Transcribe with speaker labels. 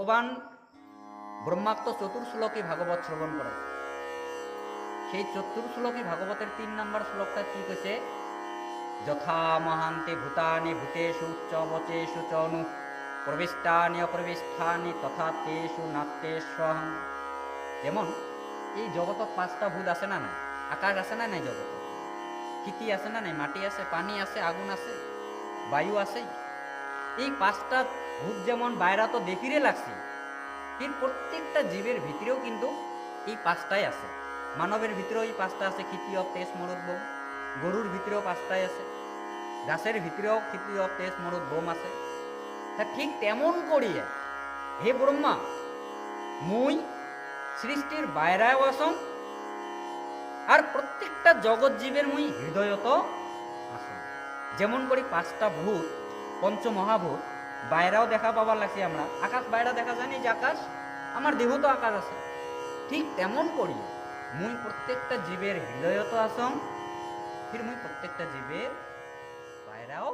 Speaker 1: ভগবান ব্রহ্মাক্ত চতুর্শ্লোকী ভাগবত শ্রবণ করে। সেই চতুর্শ্লোকী ভাগবতের ৩ নম্বর শ্লোকটা কি কইছে? যথা মহান্তে ভূতানি ভূতেষু চ বচেষু চ নু প্রবিষ্টানি অপ্রবিষ্টানি তথা তেষু নাত্যেষ্বহং। যেমন এই জগতত ৫টা ভূত আছে না নাই? আকাশ আছে না নাই? জগত কিতি আছে না নাই? মাটি আছে, পানি আছে, আগুন আছে, বায়ু আছে। এই ৫টা ভূত যেমন বাইরা তো দেখিরে লাগছে, কিন্তু প্রত্যেকটা জীবের ভিতরেও কিন্তু এই ৫টাই আছে। মানবের ভিতরেও এই ৫টা আছে, ক্ষিতি অপ তেজ মরদ বোম। গরুর ভিতরেও ৫টাই আছে, গাছের ভিতরেও ক্ষিতি অপ তেজ মরদ বোম আছে। তা ঠিক তেমন করিয়া হে ব্রহ্মা, মুই সৃষ্টির বাইরাও আসং, আর প্রত্যেকটা জগৎ জীবের মুই হৃদয়ত আসং। যেমন করি ৫টা ভূত, পঞ্চমহাভূত বাইরাও দেখা পাবার লাগছে আমরা। আকাশ বাইরা দেখা জানি যে আকাশ, আমার দেহ তো আকাশ আছে। ঠিক তেমন করি মুই প্রত্যেকটা জীবের হৃদয়ত আসং, ফির মুই প্রত্যেকটা জীবের বাইরাও